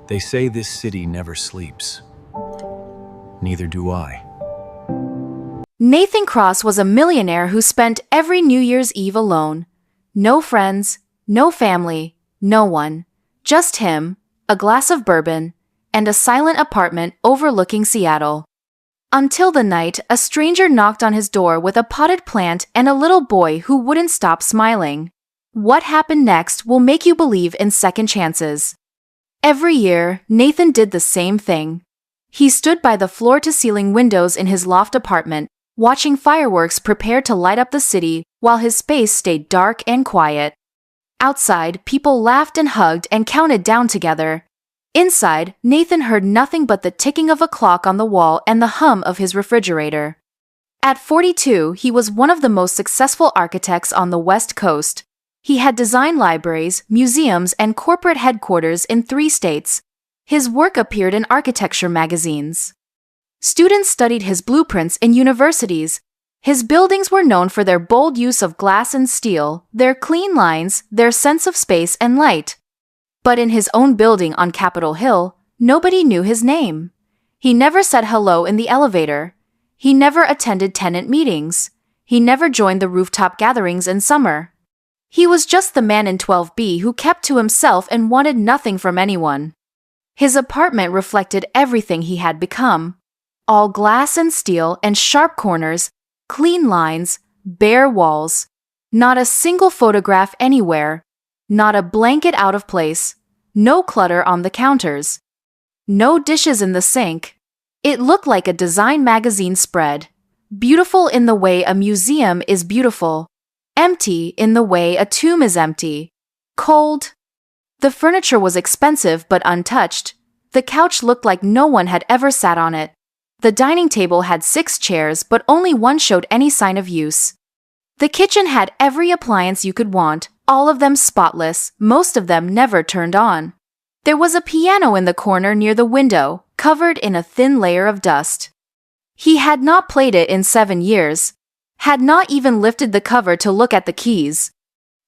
They say this city never sleeps. Neither do I. Nathan Cross was a millionaire who spent every New Year's Eve alone. No friends, no family, no one. Just him, a glass of bourbon, and a silent apartment overlooking Seattle. Until the night a stranger knocked on his door with a potted plant and a little boy who wouldn't stop smiling. What happened next will make you believe in second chances. Every year, Nathan did the same thing. He stood by the floor-to-ceiling windows in his loft apartment, watching fireworks prepare to light up the city while his space stayed dark and quiet. Outside, people laughed and hugged and counted down together. Inside, Nathan heard nothing but the ticking of a clock on the wall and the hum of his refrigerator. At 42, he was one of the most successful architects on the West Coast. He had designed libraries, museums, and corporate headquarters in 3 states. His work appeared in architecture magazines. Students studied his blueprints in universities. His buildings were known for their bold use of glass and steel, their clean lines, their sense of space and light. But in his own building on Capitol Hill, nobody knew his name. He never said hello in the elevator. He never attended tenant meetings. He never joined the rooftop gatherings in summer. He was just the man in 12B who kept to himself and wanted nothing from anyone. His apartment reflected everything he had become. All glass and steel and sharp corners, clean lines, bare walls. Not a single photograph anywhere. Not a blanket out of place. No clutter on the counters. No dishes in the sink. It looked like a design magazine spread. Beautiful in the way a museum is beautiful. Empty in the way a tomb is empty. Cold. The furniture was expensive but untouched. The couch looked like no one had ever sat on it. The dining table had 6 chairs but only one showed any sign of use. The kitchen had every appliance you could want, all of them spotless, most of them never turned on. There was a piano in the corner near the window, covered in a thin layer of dust. He had not played it in 7 years, had not even lifted the cover to look at the keys.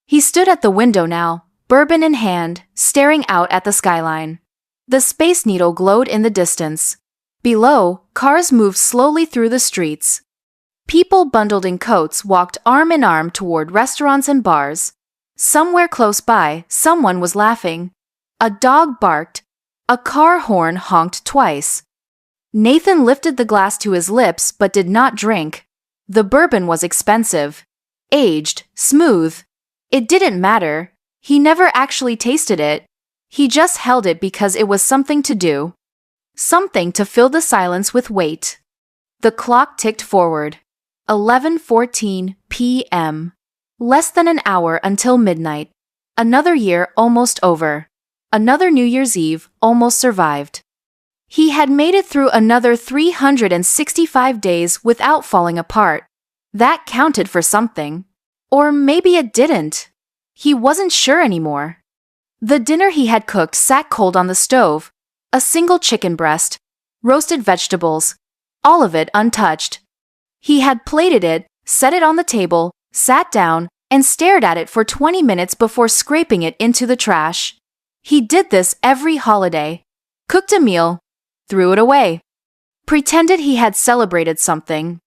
He stood at the window now, bourbon in hand, staring out at the skyline. The Space Needle glowed in the distance. Below, cars moved slowly through the streets. People bundled in coats walked arm in arm toward restaurants and bars. Somewhere close by, someone was laughing. A dog barked. A car horn honked twice. Nathan lifted the glass to his lips but did not drink. The bourbon was expensive. Aged, smooth. It didn't matter. He never actually tasted it. He just held it because it was something to do. Something to fill the silence with weight. The clock ticked forward. 11:14 p.m. Less than an hour until midnight. Another year almost over. Another New Year's Eve almost survived. He had made it through another 365 days without falling apart. That counted for something. Or maybe it didn't. He wasn't sure anymore. The dinner he had cooked sat cold on the stove. A single chicken breast. Roasted vegetables. All of it untouched. He had plated it, set it on the table, sat down, and stared at it for 20 minutes before scraping it into the trash. He did this every holiday. Cooked a meal, threw it away. Pretended he had celebrated something.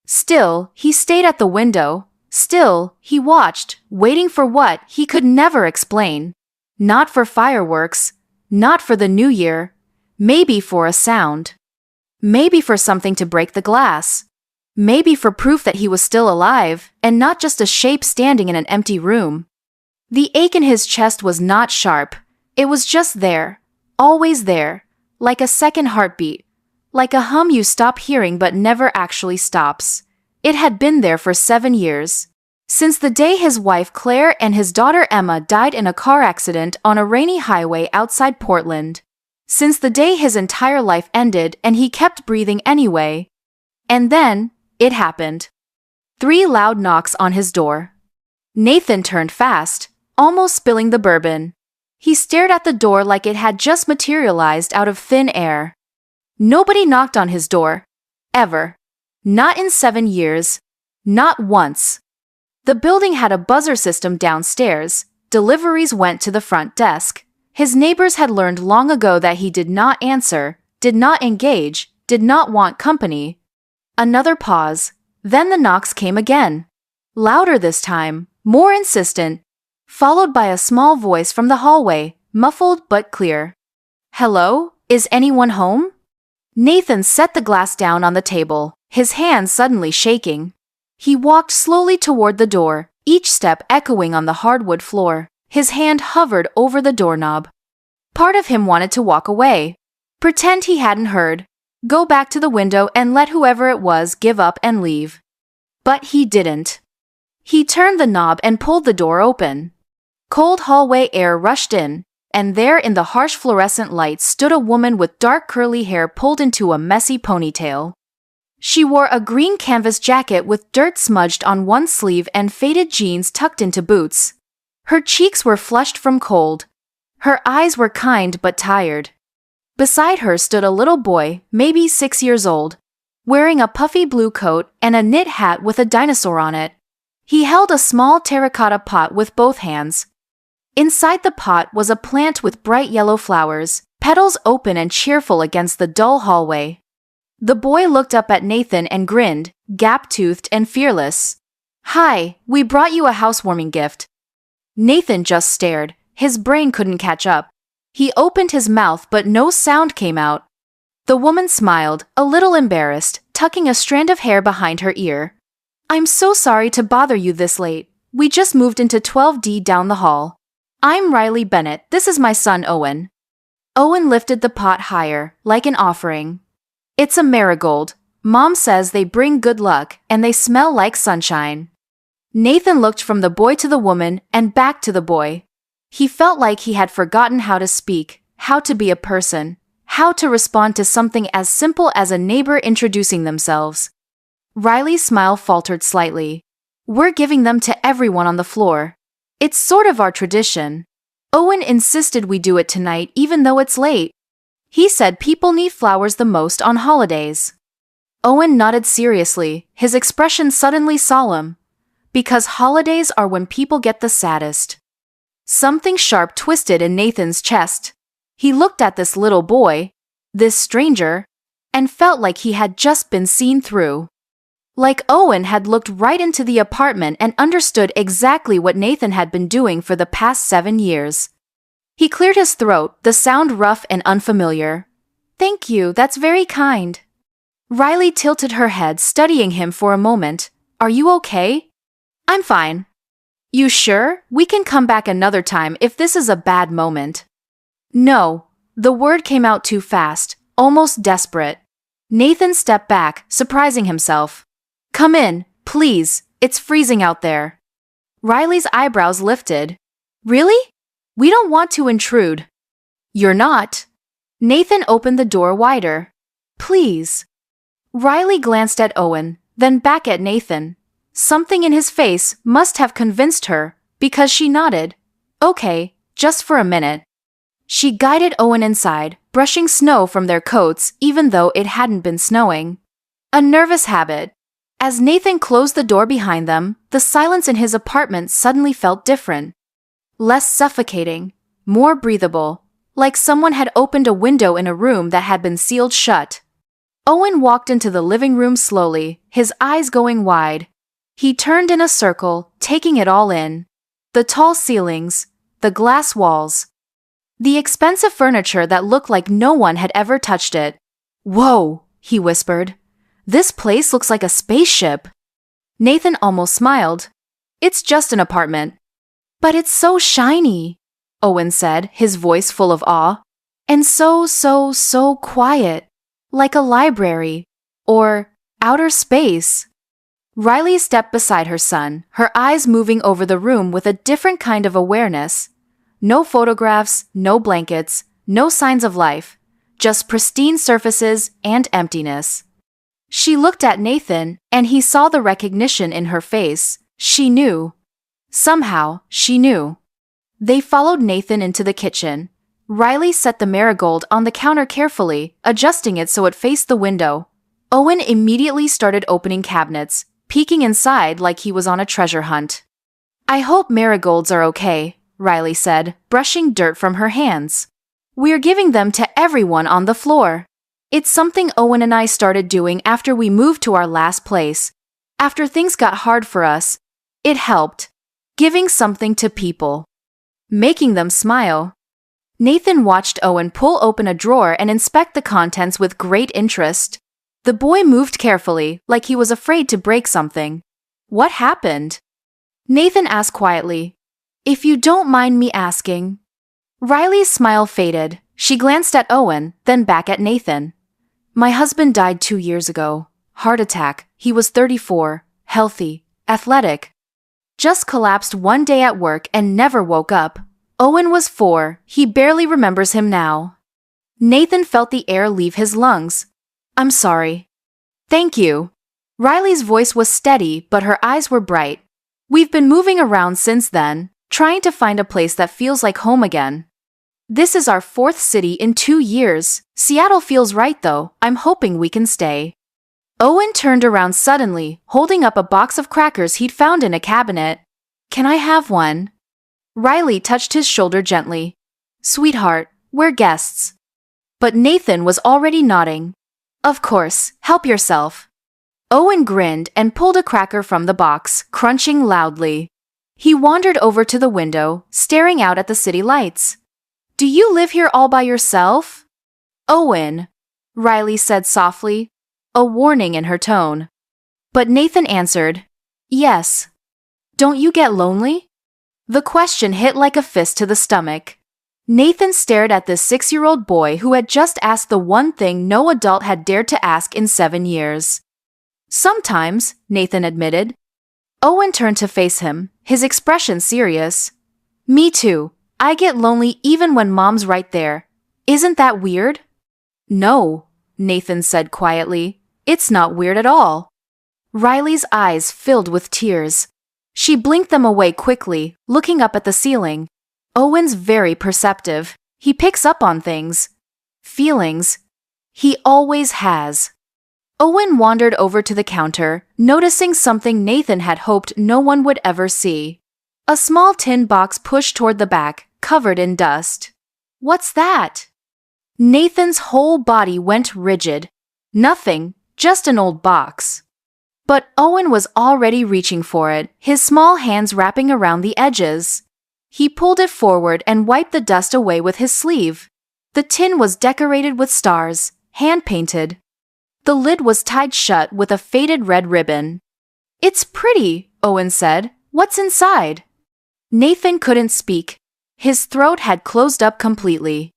Still, he stayed at the window. Still, he watched, waiting for what he could never explain. Not for fireworks. Not for the new year. Maybe for a sound. Maybe for something to break the glass. Maybe for proof that he was still alive, and not just a shape standing in an empty room. The ache in his chest was not sharp. It was just there. Always there. Like a second heartbeat. Like a hum you stop hearing but never actually stops. It had been there for 7 years. Since the day his wife Claire and his daughter Emma died in a car accident on a rainy highway outside Portland. Since the day his entire life ended and he kept breathing anyway. And then, it happened. 3 loud knocks on his door. Nathan turned fast, almost spilling the bourbon. He stared at the door like it had just materialized out of thin air. Nobody knocked on his door. Ever. Not in 7 years. Not once. The building had a buzzer system downstairs. Deliveries went to the front desk. His neighbors had learned long ago that he did not answer, did not engage, did not want company. Another pause. Then the knocks came again. Louder this time, more insistent, followed by a small voice from the hallway, muffled but clear. "Hello? Is anyone home?" Nathan set the glass down on the table, his hands suddenly shaking. He walked slowly toward the door, each step echoing on the hardwood floor. His hand hovered over the doorknob. Part of him wanted to walk away, pretend he hadn't heard, go back to the window and let whoever it was give up and leave. But he didn't. He turned the knob and pulled the door open. Cold hallway air rushed in, and there in the harsh fluorescent light stood a woman with dark curly hair pulled into a messy ponytail. She wore a green canvas jacket with dirt smudged on one sleeve and faded jeans tucked into boots. Her cheeks were flushed from cold. Her eyes were kind but tired. Beside her stood a little boy, maybe 6 years old, wearing a puffy blue coat and a knit hat with a dinosaur on it. He held a small terracotta pot with both hands. Inside the pot was a plant with bright yellow flowers, petals open and cheerful against the dull hallway. The boy looked up at Nathan and grinned, gap-toothed and fearless. "Hi, we brought you a housewarming gift." Nathan just stared. His brain couldn't catch up. He opened his mouth but no sound came out. The woman smiled, a little embarrassed, tucking a strand of hair behind her ear. "I'm so sorry to bother you this late. We just moved into 12D down the hall. I'm Riley Bennett. This is my son Owen." Owen lifted the pot higher, like an offering. "It's a marigold. Mom says they bring good luck, and they smell like sunshine." Nathan looked from the boy to the woman and back to the boy. He felt like he had forgotten how to speak, how to be a person, how to respond to something as simple as a neighbor introducing themselves. Riley's smile faltered slightly. "We're giving them to everyone on the floor. It's sort of our tradition. Owen insisted we do it tonight even though it's late. He said people need flowers the most on holidays." Owen nodded seriously, his expression suddenly solemn. "Because holidays are when people get the saddest." Something sharp twisted in Nathan's chest. He looked at this little boy, this stranger, and felt like he had just been seen through. Like Owen had looked right into the apartment and understood exactly what Nathan had been doing for the past 7 years. He cleared his throat, the sound rough and unfamiliar. "Thank you, that's very kind." Riley tilted her head, studying him for a moment. "Are you okay?" "I'm fine." "You sure? We can come back another time if this is a bad moment." "No." The word came out too fast, almost desperate. Nathan stepped back, surprising himself. "Come in, please, it's freezing out there." Riley's eyebrows lifted. "Really? We don't want to intrude." "You're not." Nathan opened the door wider. "Please." Riley glanced at Owen, then back at Nathan. Something in his face must have convinced her, because she nodded. "Okay, just for a minute." She guided Owen inside, brushing snow from their coats even though it hadn't been snowing. A nervous habit. As Nathan closed the door behind them, the silence in his apartment suddenly felt different. Less suffocating, more breathable, like someone had opened a window in a room that had been sealed shut. Owen walked into the living room slowly, his eyes going wide. He turned in a circle, taking it all in. The tall ceilings, the glass walls, the expensive furniture that looked like no one had ever touched it. "Whoa," he whispered. "This place looks like a spaceship." Nathan almost smiled. "It's just an apartment." "But it's so shiny," Owen said, his voice full of awe. "And so quiet. Like a library. Or outer space." Riley stepped beside her son, her eyes moving over the room with a different kind of awareness. No photographs, no blankets, no signs of life, just pristine surfaces and emptiness. She looked at Nathan, and he saw the recognition in her face. She knew. Somehow, she knew. They followed Nathan into the kitchen. Riley set the marigold on the counter carefully, adjusting it so it faced the window. Owen immediately started opening cabinets, peeking inside like he was on a treasure hunt. "I hope marigolds are okay," Riley said, brushing dirt from her hands. "We're giving them to everyone on the floor. It's something Owen and I started doing after we moved to our last place. After things got hard for us, it helped. Giving something to people. Making them smile." Nathan watched Owen pull open a drawer and inspect the contents with great interest. The boy moved carefully, like he was afraid to break something. "What happened?" Nathan asked quietly. "If you don't mind me asking." Riley's smile faded. She glanced at Owen, then back at Nathan. "My husband died 2 years ago. Heart attack. He was 34, healthy, athletic. Just collapsed one day at work and never woke up. Owen was 4. He barely remembers him now." Nathan felt the air leave his lungs. "I'm sorry." "Thank you." Riley's voice was steady, but her eyes were bright. "We've been moving around since then, trying to find a place that feels like home again. This is our 4th city in 2 years. Seattle feels right though. I'm hoping we can stay." Owen turned around suddenly, holding up a box of crackers he'd found in a cabinet. "Can I have one?" Riley touched his shoulder gently. "Sweetheart, we're guests." But Nathan was already nodding. "Of course, help yourself." Owen grinned and pulled a cracker from the box, crunching loudly. He wandered over to the window, staring out at the city lights. "Do you live here all by yourself?" "Owen," Riley said softly, a warning in her tone. But Nathan answered, "Yes." "Don't you get lonely?" The question hit like a fist to the stomach. Nathan stared at this 6-year-old boy who had just asked the one thing no adult had dared to ask in 7 years. "Sometimes," Nathan admitted. Owen turned to face him, his expression serious. "Me too. I get lonely even when Mom's right there. Isn't that weird?" "No," Nathan said quietly. "It's not weird at all." Riley's eyes filled with tears. She blinked them away quickly, looking up at the ceiling. "Owen's very perceptive. He picks up on things. Feelings. He always has." Owen wandered over to the counter, noticing something Nathan had hoped no one would ever see. A small tin box pushed toward the back, covered in dust. "What's that?" Nathan's whole body went rigid. Nothing, just an old box. But Owen was already reaching for it, his small hands wrapping around the edges. He pulled it forward and wiped the dust away with his sleeve. The tin was decorated with stars, hand-painted. The lid was tied shut with a faded red ribbon. "It's pretty," Owen said. "What's inside?" Nathan couldn't speak. His throat had closed up completely.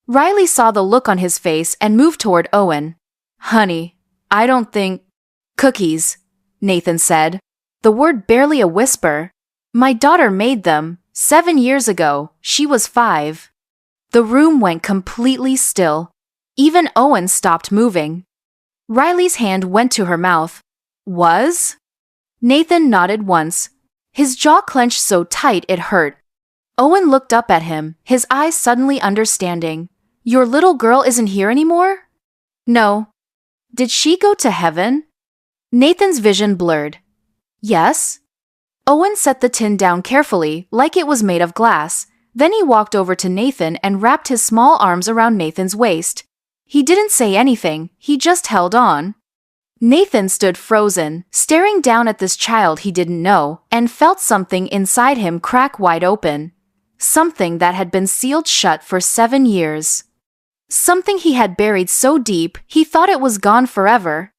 Riley saw the look on his face and moved toward Owen. "Honey, I don't think—" "Cookies," Nathan said, the word barely a whisper. "My daughter made them, 7 years ago. She was 5. The room went completely still. Even Owen stopped moving. Riley's hand went to her mouth. "Was?" Nathan nodded once. His jaw clenched so tight it hurt. Owen looked up at him, his eyes suddenly understanding. "Your little girl isn't here anymore?" "No." "Did she go to heaven?" Nathan's vision blurred. "Yes." Owen set the tin down carefully, like it was made of glass. Then he walked over to Nathan and wrapped his small arms around Nathan's waist. He didn't say anything, he just held on. Nathan stood frozen, staring down at this child he didn't know, and felt something inside him crack wide open. Something that had been sealed shut for 7 years. Something he had buried so deep he thought it was gone forever.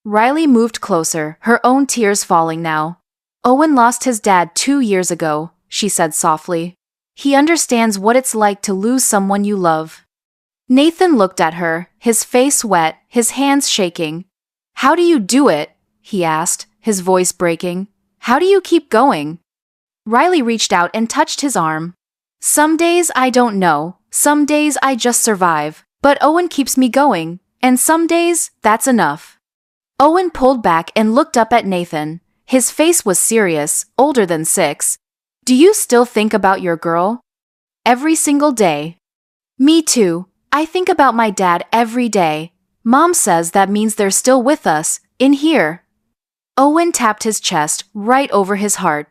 Riley moved closer, her own tears falling now. "Owen lost his dad 2 years ago," she said softly. "He understands what it's like to lose someone you love." Nathan looked at her, his face wet, his hands shaking. "How do you do it?" he asked, his voice breaking. "How do you keep going?" Riley reached out and touched his arm. "Some days I don't know, some days I just survive, but Owen keeps me going, and some days that's enough." Owen pulled back and looked up at Nathan. His face was serious, older than 6. "Do you still think about your girl?" "Every single day." "Me too. I think about my dad every day. Mom says that means they're still with us, in here." Owen tapped his chest right over his heart.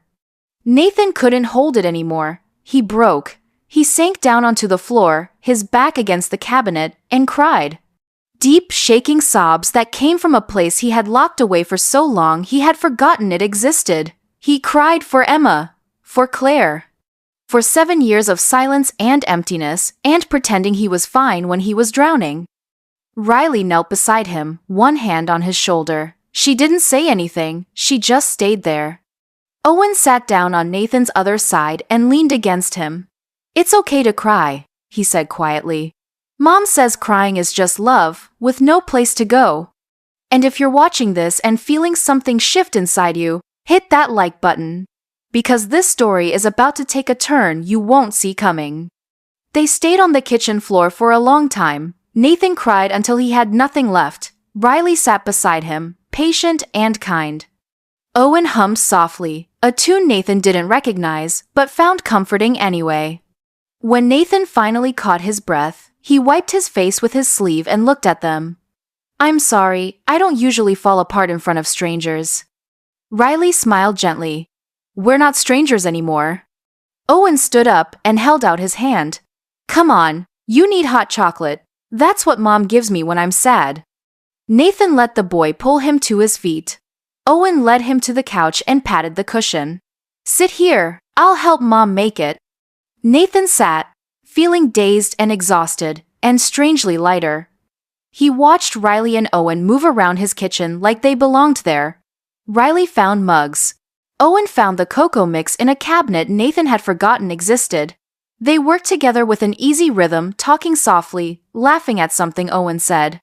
Nathan couldn't hold it anymore. he broke. He sank down onto the floor, his back against the cabinet, and cried. Deep, shaking sobs that came from a place he had locked away for so long he had forgotten it existed. He cried for Emma, for Claire. For 7 years of silence and emptiness, and pretending he was fine when he was drowning. Riley knelt beside him, one hand on his shoulder. She didn't say anything, she just stayed there. Owen sat down on Nathan's other side and leaned against him. It's okay to cry, he said quietly. Mom says crying is just love, with no place to go. And if you're watching this and feeling something shift inside you, hit that like button. Because this story is about to take a turn you won't see coming. They stayed on the kitchen floor for a long time. Nathan cried until he had nothing left. Riley sat beside him, patient and kind. Owen hummed softly, a tune Nathan didn't recognize, but found comforting anyway. When Nathan finally caught his breath, he wiped his face with his sleeve and looked at them. I'm sorry, I don't usually fall apart in front of strangers. Riley smiled gently. We're not strangers anymore. Owen stood up and held out his hand. Come on, you need hot chocolate. That's what Mom gives me when I'm sad. Nathan let the boy pull him to his feet. Owen led him to the couch and patted the cushion. Sit here, I'll help Mom make it. Nathan sat, feeling dazed and exhausted, and strangely lighter. He watched Riley and Owen move around his kitchen like they belonged there. Riley found mugs. Owen found the cocoa mix in a cabinet Nathan had forgotten existed. They worked together with an easy rhythm, talking softly, laughing at something Owen said.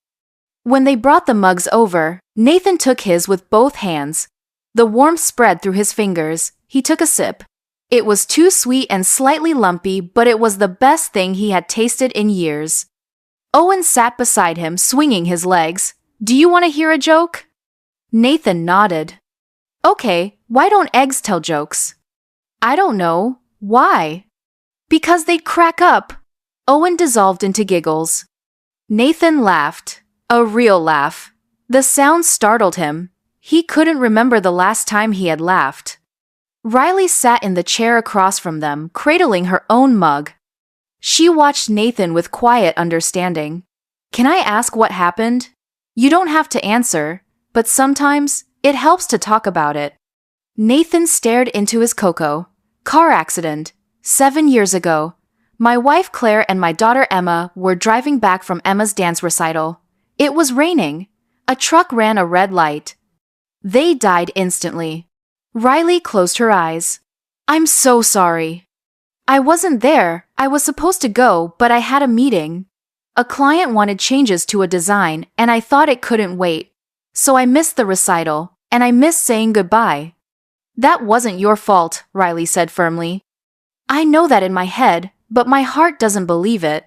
When they brought the mugs over, Nathan took his with both hands. The warmth spread through his fingers. He took a sip. It was too sweet and slightly lumpy, but it was the best thing he had tasted in years. Owen sat beside him, swinging his legs. Do you want to hear a joke? Nathan nodded. Okay, why don't eggs tell jokes? I don't know. Why? Because they'd crack up. Owen dissolved into giggles. Nathan laughed. A real laugh. The sound startled him. He couldn't remember the last time he had laughed. Riley sat in the chair across from them, cradling her own mug. She watched Nathan with quiet understanding. Can I ask what happened? You don't have to answer, but sometimes it helps to talk about it. Nathan stared into his cocoa. Car accident. 7 years ago. My wife Claire and my daughter Emma were driving back from Emma's dance recital. It was raining. A truck ran a red light. They died instantly. Riley closed her eyes. I'm so sorry. I wasn't there. I was supposed to go, but I had a meeting. A client wanted changes to a design, and I thought it couldn't wait. So I missed the recital, and I missed saying goodbye. That wasn't your fault, Riley said firmly. I know that in my head, but my heart doesn't believe it.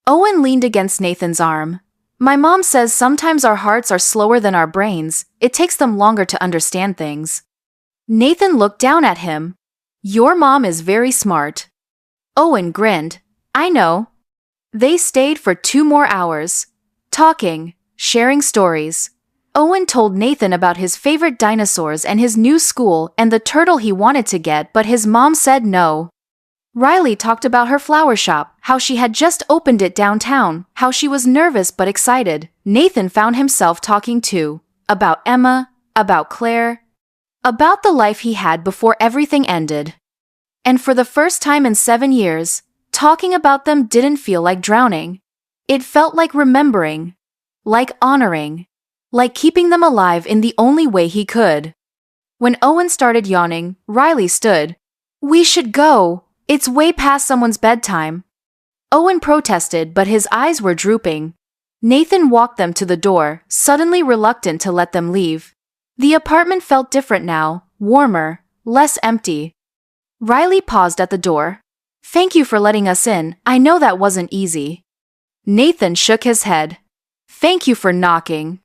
Owen leaned against Nathan's arm. My mom says sometimes our hearts are slower than our brains. It takes them longer to understand things. Nathan looked down at him. Your mom is very smart. Owen grinned. I know. They stayed for 2 more hours, talking, sharing stories. Owen told Nathan about his favorite dinosaurs and his new school and the turtle he wanted to get, but his mom said no. Riley talked about her flower shop, how she had just opened it downtown, how she was nervous but excited. Nathan found himself talking too, about Emma, about Claire, about the life he had before everything ended. And for the first time in 7 years, talking about them didn't feel like drowning. It felt like remembering, like honoring, like keeping them alive in the only way he could. When Owen started yawning, Riley stood. We should go. It's way past someone's bedtime. Owen protested, but his eyes were drooping. Nathan walked them to the door, suddenly reluctant to let them leave. The apartment felt different now, warmer, less empty. Riley paused at the door. Thank you for letting us in. I know that wasn't easy. Nathan shook his head. Thank you for knocking.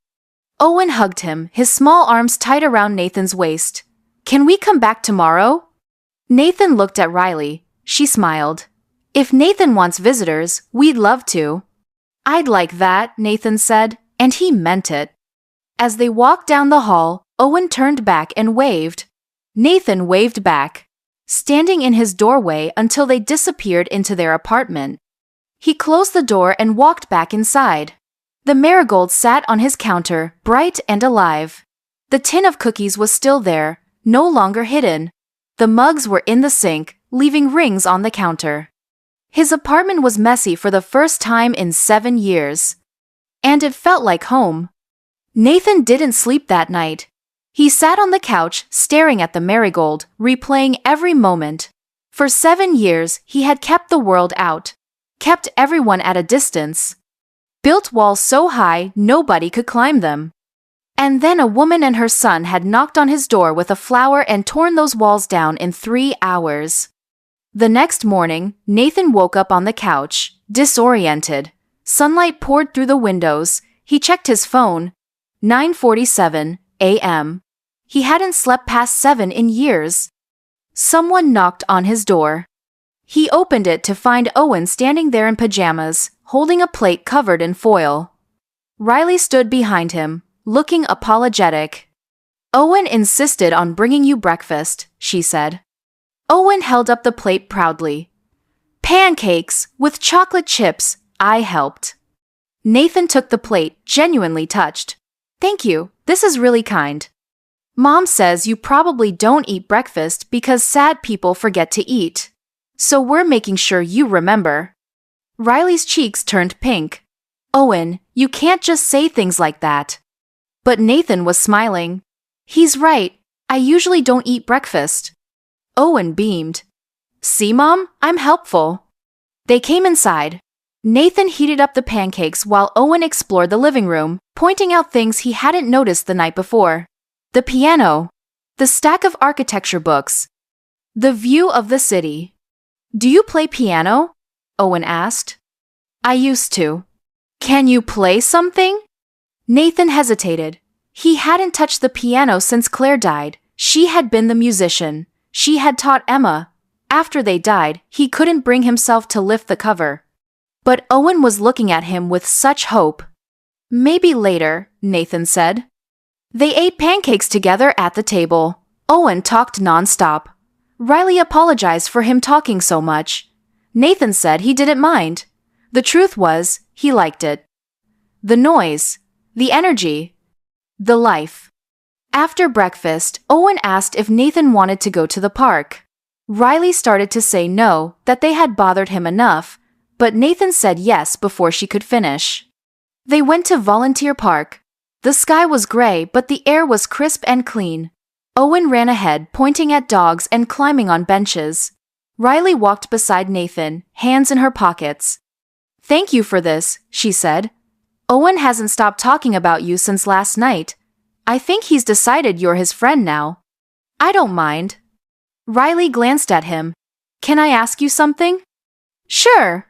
Owen hugged him, his small arms tight around Nathan's waist. Can we come back tomorrow? Nathan looked at Riley. She smiled. If Nathan wants visitors, we'd love to. I'd like that, Nathan said, and he meant it. As they walked down the hall, Owen turned back and waved. Nathan waved back. standing in his doorway until they disappeared into their apartment. He closed the door and walked back inside. The marigold sat on his counter, bright and alive. The tin of cookies was still there, no longer hidden. The mugs were in the sink, leaving rings on the counter. His apartment was messy for the first time in 7 years. And it felt like home. Nathan didn't sleep that night. He sat on the couch, staring at the marigold, replaying every moment. For 7 years, he had kept the world out. Kept everyone at a distance. Built walls so high, nobody could climb them. And then a woman and her son had knocked on his door with a flower and torn those walls down in 3 hours. The next morning, Nathan woke up on the couch, disoriented. Sunlight poured through the windows. He checked his phone. 9:47 a.m. He hadn't slept past 7 in years. Someone knocked on his door. He opened it to find Owen standing there in pajamas, holding a plate covered in foil. Riley stood behind him, looking apologetic. "Owen insisted on bringing you breakfast," she said. Owen held up the plate proudly. "Pancakes, with chocolate chips, I helped." Nathan took the plate, genuinely touched. "Thank you, this is really kind. Mom says you probably don't eat breakfast because sad people forget to eat. So we're making sure you remember." Riley's cheeks turned pink. "Owen, you can't just say things like that." But Nathan was smiling. "He's right, I usually don't eat breakfast." Owen beamed. "See, Mom, I'm helpful." They came inside. Nathan heated up the pancakes while Owen explored the living room, pointing out things he hadn't noticed the night before. The piano. The stack of architecture books. The view of the city. "Do you play piano?" Owen asked. "I used to." "Can you play something?" Nathan hesitated. He hadn't touched the piano since Claire died. She had been the musician. She had taught Emma. After they died, he couldn't bring himself to lift the cover. But Owen was looking at him with such hope. "Maybe later," Nathan said. They ate pancakes together at the table. Owen talked nonstop. Riley apologized for him talking so much. Nathan said he didn't mind. The truth was, he liked it. The noise. The energy. The life. After breakfast, Owen asked if Nathan wanted to go to the park. Riley started to say no, that they had bothered him enough, but Nathan said yes before she could finish. They went to Volunteer Park. The sky was gray, but the air was crisp and clean. Owen ran ahead, pointing at dogs and climbing on benches. Riley walked beside Nathan, hands in her pockets. "Thank you for this," she said. "Owen hasn't stopped talking about you since last night. I think he's decided you're his friend now." "I don't mind." Riley glanced at him. "Can I ask you something?" "Sure."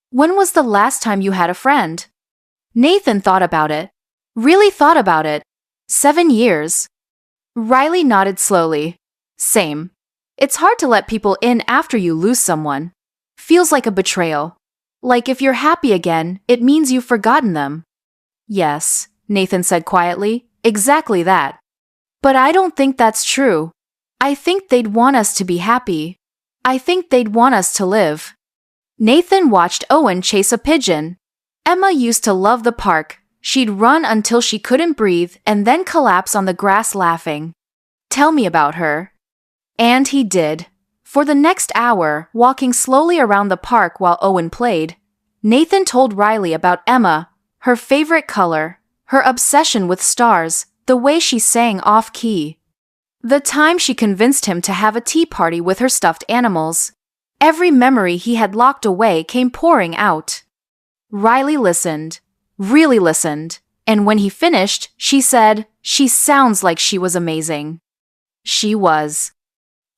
"When was the last time you had a friend?" Nathan thought about it. Really thought about it. 7 years. Riley nodded slowly. "Same. It's hard to let people in after you lose someone. Feels like a betrayal. Like if you're happy again, it means you've forgotten them." "Yes," Nathan said quietly, "exactly that. But I don't think that's true. I think they'd want us to be happy. I think they'd want us to live." Nathan watched Owen chase a pigeon. Emma used to love the park. She'd run until she couldn't breathe and then collapse on the grass laughing. "Tell me about her." And he did. For the next hour, walking slowly around the park while Owen played, Nathan told Riley about Emma, her favorite color, her obsession with stars, the way she sang off-key. The time she convinced him to have a tea party with her stuffed animals. Every memory he had locked away came pouring out. Riley listened. Really listened, and when he finished, she said, "She sounds like she was amazing." She was.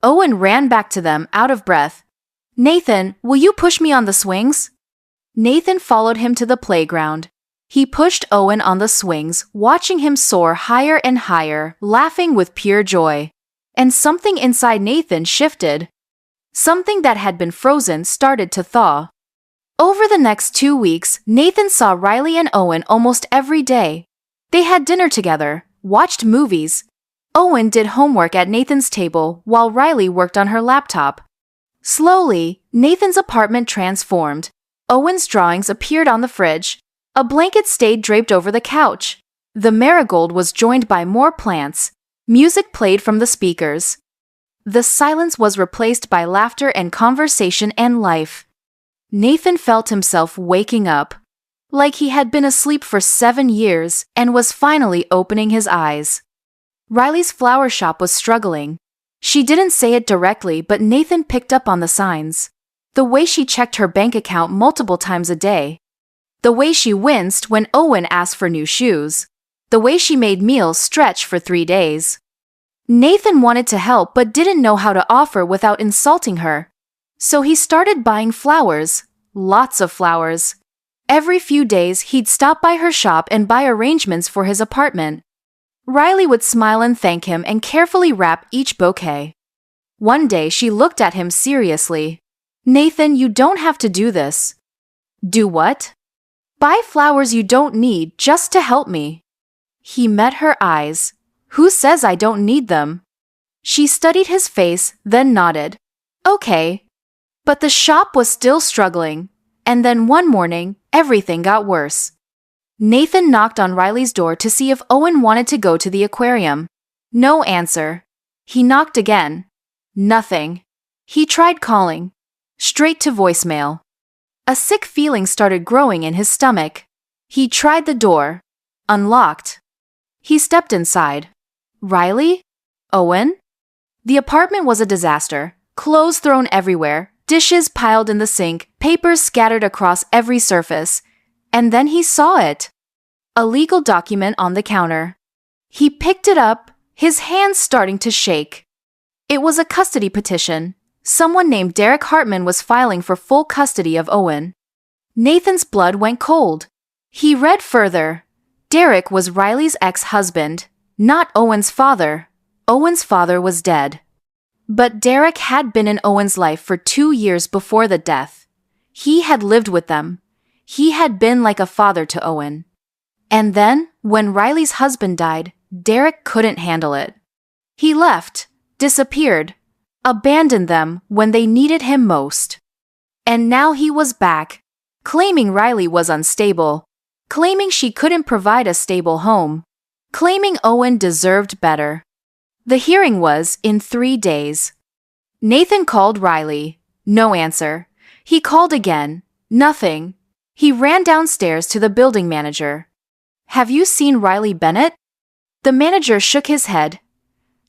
Owen ran back to them, out of breath. "Nathan, will you push me on the swings?" Nathan followed him to the playground. He pushed Owen on the swings, watching him soar higher and higher, laughing with pure joy. And something inside Nathan shifted. Something that had been frozen started to thaw. Over the next 2 weeks, Nathan saw Riley and Owen almost every day. They had dinner together, watched movies. Owen did homework at Nathan's table while Riley worked on her laptop. Slowly, Nathan's apartment transformed. Owen's drawings appeared on the fridge. A blanket stayed draped over the couch. The marigold was joined by more plants. Music played from the speakers. The silence was replaced by laughter and conversation and life. Nathan felt himself waking up, like he had been asleep for 7 years and was finally opening his eyes. Riley's flower shop was struggling. She didn't say it directly, but Nathan picked up on the signs. The way she checked her bank account multiple times a day. The way she winced when Owen asked for new shoes. The way she made meals stretch for 3 days. Nathan wanted to help but didn't know how to offer without insulting her. So he started buying flowers, lots of flowers. Every few days he'd stop by her shop and buy arrangements for his apartment. Riley would smile and thank him and carefully wrap each bouquet. One day she looked at him seriously. "Nathan, you don't have to do this." "Do what?" "Buy flowers you don't need just to help me." He met her eyes. "Who says I don't need them?" She studied his face, then nodded. "Okay." But the shop was still struggling. And then one morning, everything got worse. Nathan knocked on Riley's door to see if Owen wanted to go to the aquarium. No answer. He knocked again. Nothing. He tried calling. Straight to voicemail. A sick feeling started growing in his stomach. He tried the door. Unlocked. He stepped inside. Riley? Owen? The apartment was a disaster. Clothes thrown everywhere, dishes piled in the sink, papers scattered across every surface. And then he saw it. A legal document on the counter. He picked it up, his hands starting to shake. It was a custody petition. Someone named Derek Hartman was filing for full custody of Owen. Nathan's blood went cold. He read further. Derek was Riley's ex-husband, not Owen's father. Owen's father was dead. But Derek had been in Owen's life for 2 years before the death. He had lived with them. He had been like a father to Owen. And then, when Riley's husband died, Derek couldn't handle it. He left, disappeared, abandoned them when they needed him most. And now he was back, claiming Riley was unstable, claiming she couldn't provide a stable home, claiming Owen deserved better. The hearing was in 3 days. Nathan called Riley. No answer. He called again. Nothing. He ran downstairs to the building manager. "Have you seen Riley Bennett?" The manager shook his head.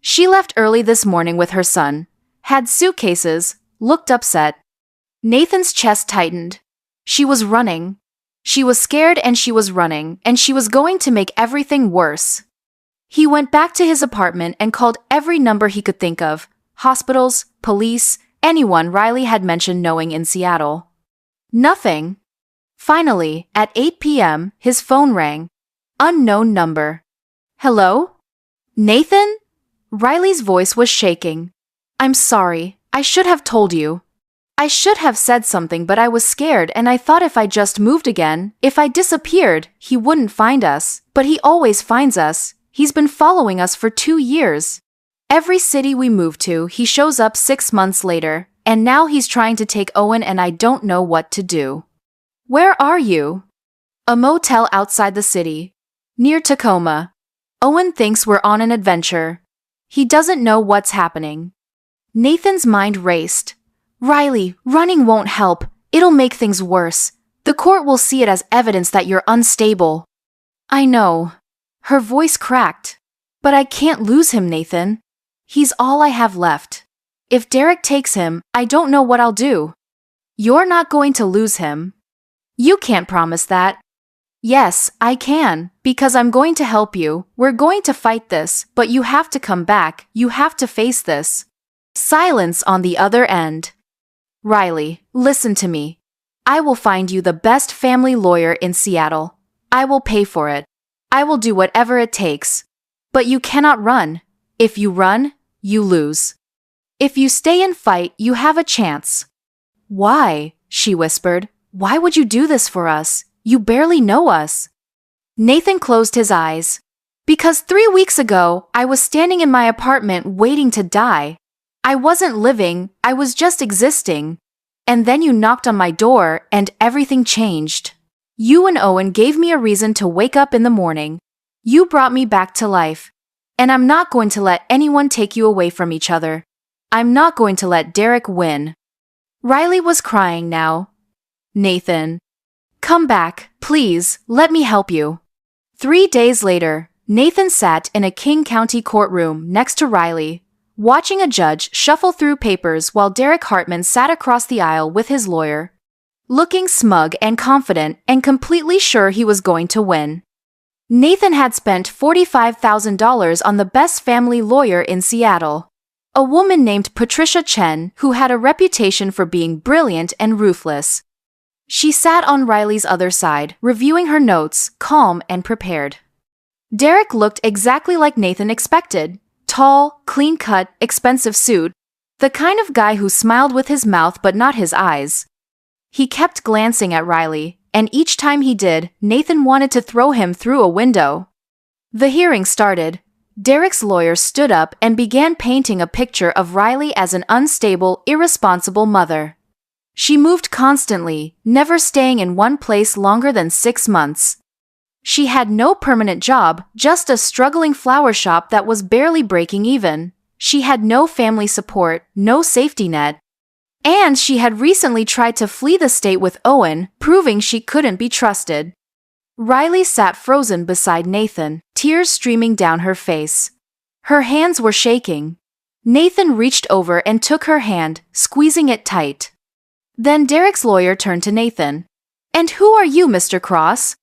"She left early this morning with her son, had suitcases, looked upset." Nathan's chest tightened. She was running. She was scared and she was running, and she was going to make everything worse. He went back to his apartment and called every number he could think of, hospitals, police, anyone Riley had mentioned knowing in Seattle. Nothing. Finally, at 8 p.m., his phone rang. Unknown number. "Hello? Nathan?" Riley's voice was shaking. "I'm sorry. I should have told you. I should have said something, but I was scared and I thought if I just moved again, if I disappeared, he wouldn't find us. But he always finds us. He's been following us for 2 years. Every city we move to, he shows up 6 months later, and now he's trying to take Owen and I don't know what to do." "Where are you?" "A motel outside the city. Near Tacoma. Owen thinks we're on an adventure. He doesn't know what's happening." Nathan's mind raced. "Riley, running won't help. It'll make things worse. The court will see it as evidence that you're unstable." "I know." Her voice cracked. "But I can't lose him, Nathan. He's all I have left. If Derek takes him, I don't know what I'll do." "You're not going to lose him." "You can't promise that." "Yes, I can, because I'm going to help you. We're going to fight this, but you have to come back. You have to face this." Silence on the other end. "Riley, listen to me. I will find you the best family lawyer in Seattle. I will pay for it. I will do whatever it takes. But you cannot run. If you run, you lose. If you stay and fight, you have a chance." "Why?" she whispered. "Why would you do this for us? You barely know us." Nathan closed his eyes. Because 3 weeks ago, I was standing in my apartment waiting to die. I wasn't living, I was just existing. And then you knocked on my door and everything changed. You and Owen gave me a reason to wake up in the morning. You brought me back to life. And I'm not going to let anyone take you away from each other. I'm not going to let Derek win. Riley was crying now. Nathan. Come back, please, let me help you. 3 days later, Nathan sat in a King County courtroom next to Riley, watching a judge shuffle through papers while Derek Hartman sat across the aisle with his lawyer, looking smug and confident and completely sure he was going to win. Nathan had spent $45,000 on the best family lawyer in Seattle, a woman named Patricia Chen who had a reputation for being brilliant and ruthless. She sat on Riley's other side, reviewing her notes, calm and prepared. Derek looked exactly like Nathan expected. Tall, clean-cut, expensive suit, the kind of guy who smiled with his mouth but not his eyes. He kept glancing at Riley, and each time he did, Nathan wanted to throw him through a window. The hearing started. Derek's lawyer stood up and began painting a picture of Riley as an unstable, irresponsible mother. She moved constantly, never staying in one place longer than 6 months. She had no permanent job, just a struggling flower shop that was barely breaking even. She had no family support, no safety net. And she had recently tried to flee the state with Owen, proving she couldn't be trusted. Riley sat frozen beside Nathan, tears streaming down her face. Her hands were shaking. Nathan reached over and took her hand, squeezing it tight. Then Derek's lawyer turned to Nathan. "And who are you, Mr. Cross?"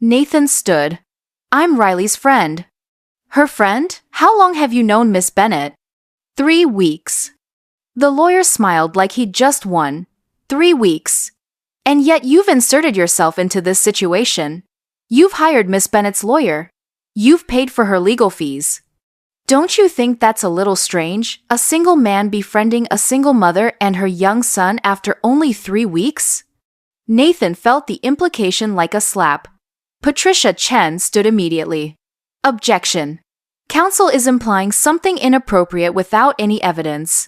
Nathan stood. "I'm Riley's friend." "Her friend? How long have you known Miss Bennett?" 3 weeks. The lawyer smiled like he'd just won. 3 weeks. And yet you've inserted yourself into this situation. You've hired Miss Bennett's lawyer. You've paid for her legal fees. Don't you think that's a little strange, a single man befriending a single mother and her young son after only 3 weeks? Nathan felt the implication like a slap. Patricia Chen stood immediately. "Objection. Counsel is implying something inappropriate without any evidence."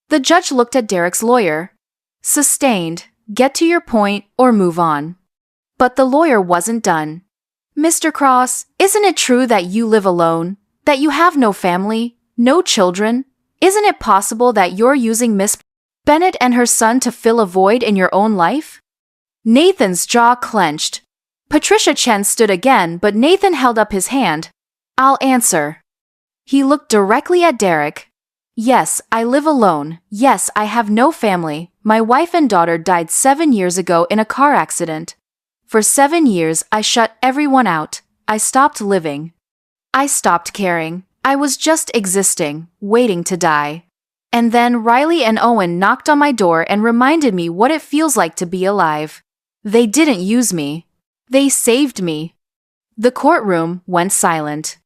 The judge looked at Derek's lawyer. "Sustained. Get to your point or move on." But the lawyer wasn't done. "Mr. Cross, isn't it true that you live alone? That you have no family, no children? Isn't it possible that you're using Miss Bennett and her son to fill a void in your own life?" Nathan's jaw clenched. Patricia Chen stood again, but Nathan held up his hand. "I'll answer." He looked directly at Derek. "Yes, I live alone. Yes, I have no family. My wife and daughter died 7 years ago in a car accident. For 7 years, I shut everyone out. I stopped living. I stopped caring. I was just existing, waiting to die. And then Riley and Owen knocked on my door and reminded me what it feels like to be alive. They didn't use me. They saved me." The courtroom went silent.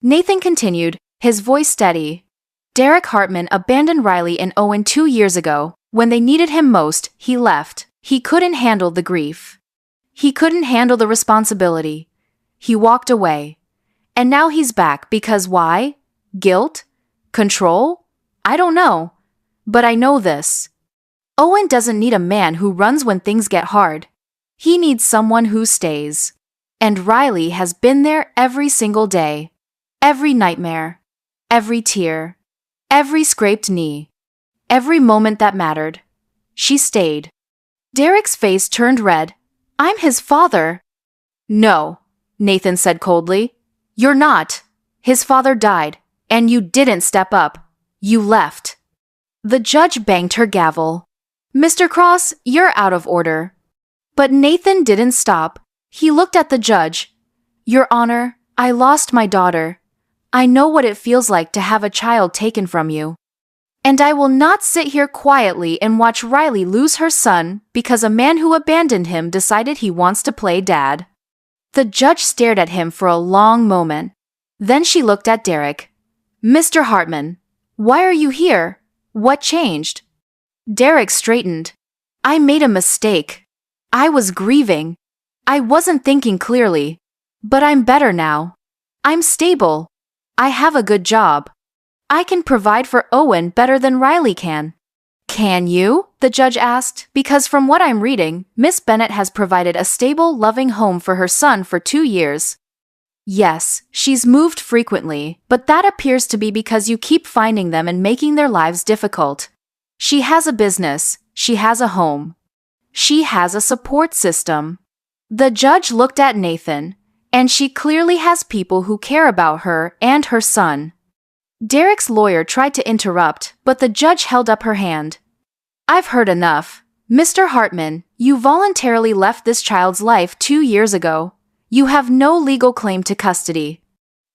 Nathan continued, his voice steady. "Derek Hartman abandoned Riley and Owen 2 years ago. When they needed him most, he left. He couldn't handle the grief. He couldn't handle the responsibility. He walked away. And now he's back because why? Guilt? Control? I don't know. But I know this. Owen doesn't need a man who runs when things get hard. He needs someone who stays. And Riley has been there every single day. Every nightmare. Every tear. Every scraped knee. Every moment that mattered. She stayed." Derek's face turned red. "I'm his father." "No," Nathan said coldly. "You're not. His father died, and you didn't step up. You left." The judge banged her gavel. "Mr. Cross, you're out of order." But Nathan didn't stop. He looked at the judge. "Your Honor, I lost my daughter. I know what it feels like to have a child taken from you. And I will not sit here quietly and watch Riley lose her son because a man who abandoned him decided he wants to play dad." The judge stared at him for a long moment. Then she looked at Derek. "Mr. Hartman, why are you here? What changed?" Derek straightened. "I made a mistake. I was grieving. I wasn't thinking clearly. But I'm better now. I'm stable. I have a good job. I can provide for Owen better than Riley can. Can you? The judge asked, because from what I'm reading, Miss Bennet has provided a stable, loving home for her son for 2 years. Yes, she's moved frequently, but that appears to be because you keep finding them and making their lives difficult. She has a business. She has a home. She has a support system. The judge looked at Nathan, and she clearly has people who care about her and her son. Derek's lawyer tried to interrupt, but the judge held up her hand. I've heard enough. Mr. Hartman, you voluntarily left this child's life 2 years ago. You have no legal claim to custody.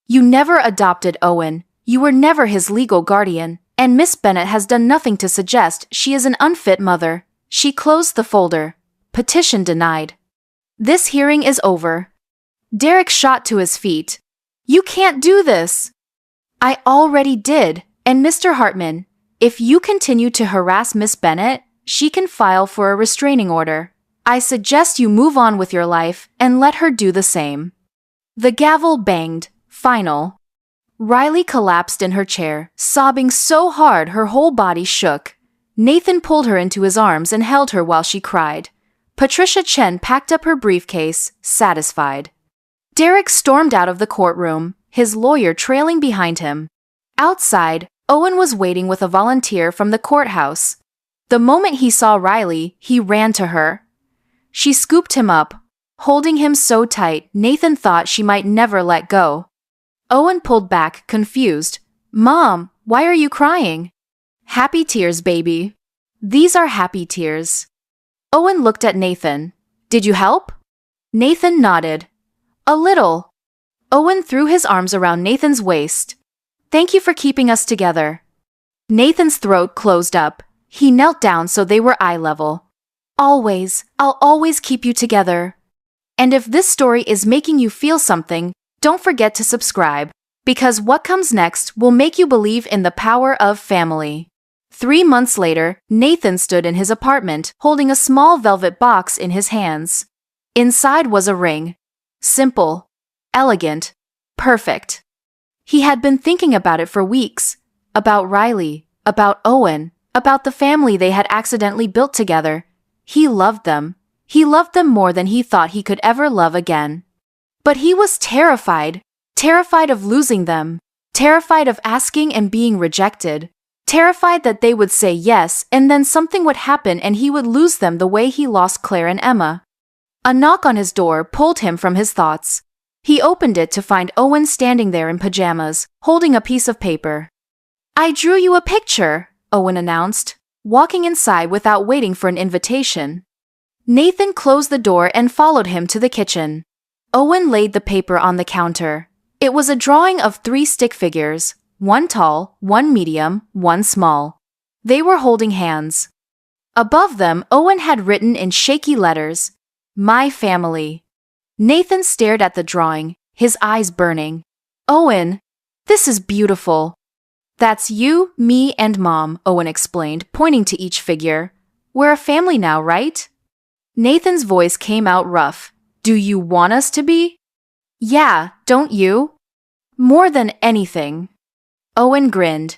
You never adopted Owen. You were never his legal guardian, and Miss Bennet has done nothing to suggest she is an unfit mother. She closed the folder. Petition denied. This hearing is over. Derek shot to his feet. You can't do this. I already did, and Mr. Hartman, if you continue to harass Miss Bennet, she can file for a restraining order. I suggest you move on with your life and let her do the same. The gavel banged. Final. Riley collapsed in her chair, sobbing so hard her whole body shook. Nathan pulled her into his arms and held her while she cried. Patricia Chen packed up her briefcase, satisfied. Derek stormed out of the courtroom, his lawyer trailing behind him. Outside, Owen was waiting with a volunteer from the courthouse. The moment he saw Riley, he ran to her. She scooped him up, holding him so tight Nathan thought she might never let go. Owen pulled back, confused. Mom, why are you crying? Happy tears, baby. These are happy tears. Owen looked at Nathan. Did you help? Nathan nodded. A little. Owen threw his arms around Nathan's waist. Thank you for keeping us together. Nathan's throat closed up. He knelt down so they were eye level. Always, I'll always keep you together. And if this story is making you feel something, don't forget to subscribe, because what comes next will make you believe in the power of family. 3 months later, Nathan stood in his apartment, holding a small velvet box in his hands. Inside was a ring. Simple, elegant, perfect. He had been thinking about it for weeks, about Riley, about Owen, about the family they had accidentally built together. He loved them. He loved them more than he thought he could ever love again. But he was terrified of losing them, terrified of asking and being rejected, terrified that they would say yes and then something would happen and he would lose them the way he lost Claire and Emma. A knock on his door pulled him from his thoughts. He opened it to find Owen standing there in pajamas, holding a piece of paper. I drew you a picture, Owen announced, walking inside without waiting for an invitation. Nathan closed the door and followed him to the kitchen. Owen laid the paper on the counter. It was a drawing of 3 stick figures, 1 tall, 1 medium, 1 small. They were holding hands. Above them, Owen had written in shaky letters, My family. Nathan stared at the drawing, his eyes burning. Owen, this is beautiful. That's you, me, and Mom, Owen explained, pointing to each figure. We're a family now, right? Nathan's voice came out rough. Do you want us to be? Yeah, don't you? More than anything. Owen grinned.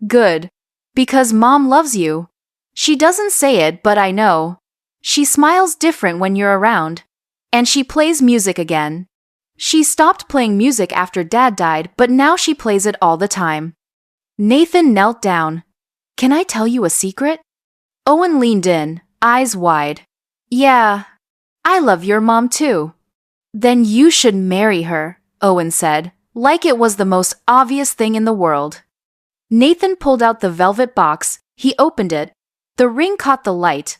Good. Because Mom loves you. She doesn't say it, but I know. She smiles different when you're around. And she plays music again. She stopped playing music after Dad died, but now she plays it all the time. Nathan knelt down. Can I tell you a secret? Owen leaned in, eyes wide. Yeah, I love your mom too. Then you should marry her, Owen said, like it was the most obvious thing in the world. Nathan pulled out the velvet box. He opened it. The ring caught the light.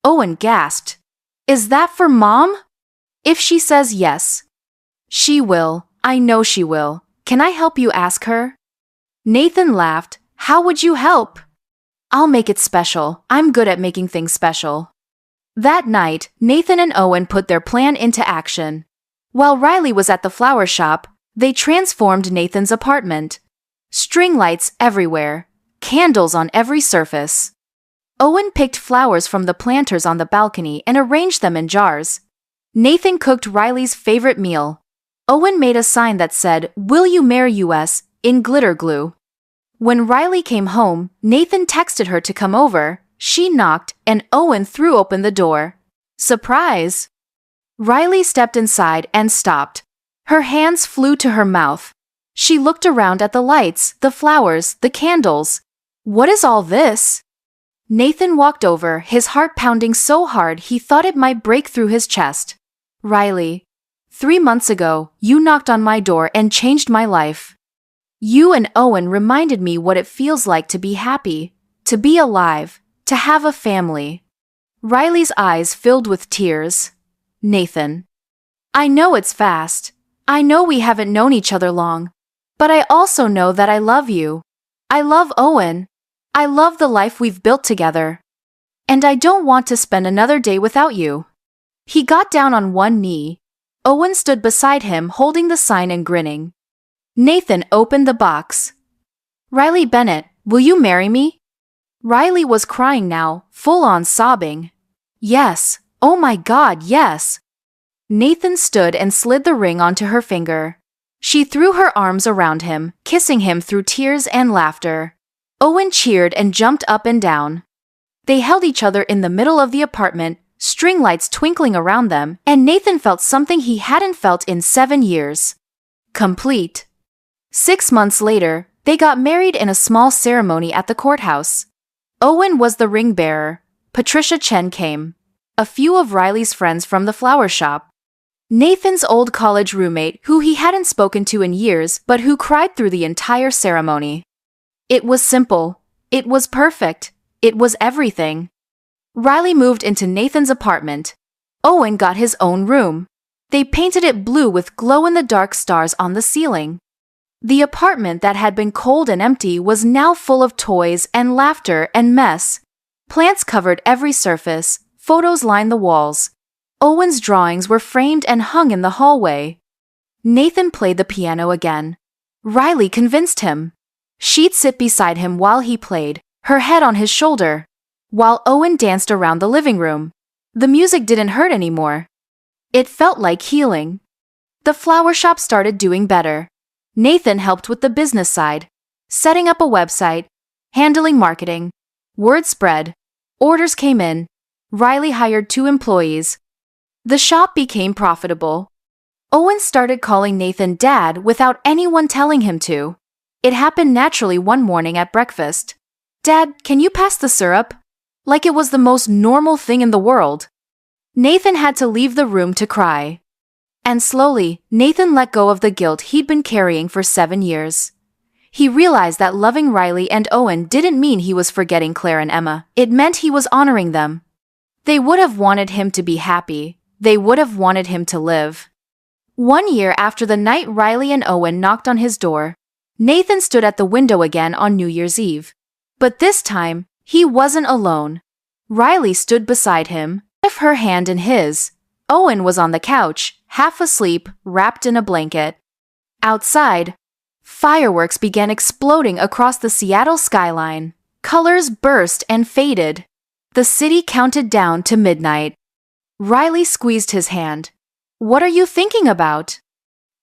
Owen gasped. Is that for Mom? If she says yes. She will. I know she will. Can I help you ask her? Nathan laughed. How would you help? I'll make it special. I'm good at making things special. That night, Nathan and Owen put their plan into action. While Riley was at the flower shop, they transformed Nathan's apartment. String lights everywhere, candles on every surface. Owen picked flowers from the planters on the balcony and arranged them in jars. Nathan cooked Riley's favorite meal, Owen made a sign that said, "Will you marry us?" in glitter glue. When Riley came home, Nathan texted her to come over. She knocked, and Owen threw open the door. Surprise! Riley stepped inside and stopped. Her hands flew to her mouth. She looked around at the lights, the flowers, the candles. What is all this? Nathan walked over, his heart pounding so hard he thought it might break through his chest. Riley, 3 months ago, you knocked on my door and changed my life. You and Owen reminded me what it feels like to be happy, to be alive, to have a family. Riley's eyes filled with tears. Nathan, I know it's fast. I know we haven't known each other long. But I also know that I love you. I love Owen. I love the life we've built together. And I don't want to spend another day without you. He got down on one knee. Owen stood beside him holding the sign and grinning. Nathan opened the box. Riley Bennett, will you marry me? Riley was crying now, full on sobbing. Yes, oh my God, yes. Nathan stood and slid the ring onto her finger. She threw her arms around him, kissing him through tears and laughter. Owen cheered and jumped up and down. They held each other in the middle of the apartment, string lights twinkling around them, and Nathan felt something he hadn't felt in 7 years. Complete. 6 months later, they got married in a small ceremony at the courthouse. Owen was the ring bearer. Patricia Chen came. A few of Riley's friends from the flower shop. Nathan's old college roommate, who he hadn't spoken to in years, but who cried through the entire ceremony. It was simple. It was perfect. It was everything. Riley moved into Nathan's apartment. Owen got his own room. They painted it blue with glow-in-the-dark stars on the ceiling. The apartment that had been cold and empty was now full of toys and laughter and mess. Plants covered every surface, photos lined the walls. Owen's drawings were framed and hung in the hallway. Nathan played the piano again. Riley convinced him. She'd sit beside him while he played, her head on his shoulder, while Owen danced around the living room. The music didn't hurt anymore. It felt like healing. The flower shop started doing better. Nathan helped with the business side, setting up a website, handling marketing. Word spread. Orders came in. Riley hired 2 employees. The shop became profitable. Owen started calling Nathan Dad without anyone telling him to. It happened naturally one morning at breakfast. Dad, can you pass the syrup? Like it was the most normal thing in the world. Nathan had to leave the room to cry. And slowly, Nathan let go of the guilt he'd been carrying for 7 years. He realized that loving Riley and Owen didn't mean he was forgetting Claire and Emma. It meant he was honoring them. They would have wanted him to be happy. They would have wanted him to live. 1 year after the night Riley and Owen knocked on his door, Nathan stood at the window again on New Year's Eve. But this time, he wasn't alone. Riley stood beside him, her hand in his. Owen was on the couch, half asleep, wrapped in a blanket. Outside, fireworks began exploding across the Seattle skyline. Colors burst and faded. The city counted down to midnight. Riley squeezed his hand. What are you thinking about?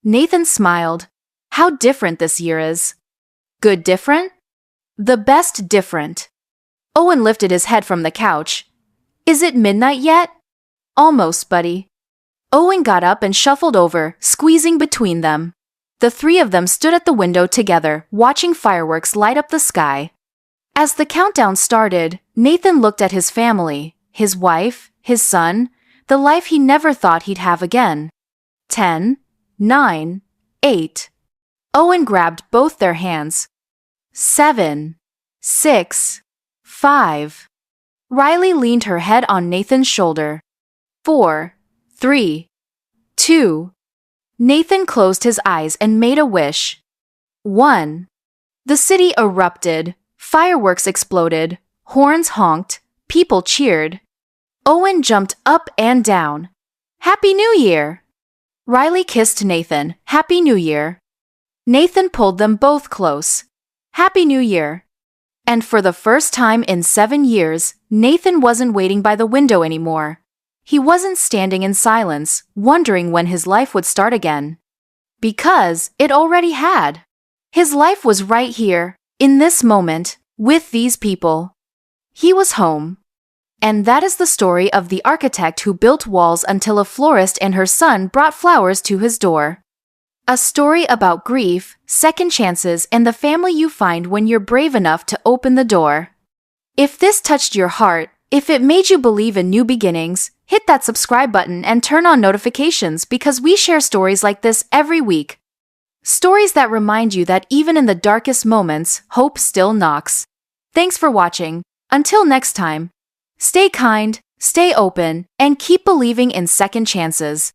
Nathan smiled. How different this year is. Good different? The best different. Owen lifted his head from the couch. Is it midnight yet? Almost, buddy. Owen got up and shuffled over, squeezing between them. The 3 of them stood at the window together, watching fireworks light up the sky. As the countdown started, Nathan looked at his family, his wife, his son, the life he never thought he'd have again. 10, 9, 8. Owen grabbed both their hands. 7, 6, 5. Riley leaned her head on Nathan's shoulder. 4, 3, 2. Nathan closed his eyes and made a wish. 1. The city erupted. Fireworks exploded. Horns honked. People cheered. Owen jumped up and down. Happy New Year! Riley kissed Nathan. Happy New Year! Nathan pulled them both close. Happy New Year! And for the first time in 7 years, Nathan wasn't waiting by the window anymore. He wasn't standing in silence, wondering when his life would start again. Because it already had. His life was right here, in this moment, with these people. He was home. And that is the story of the architect who built walls until a florist and her son brought flowers to his door. A story about grief, second chances, and the family you find when you're brave enough to open the door. If this touched your heart, if it made you believe in new beginnings, hit that subscribe button and turn on notifications because we share stories like this every week. Stories that remind you that even in the darkest moments, hope still knocks. Thanks for watching. Until next time, stay kind, stay open, and keep believing in second chances.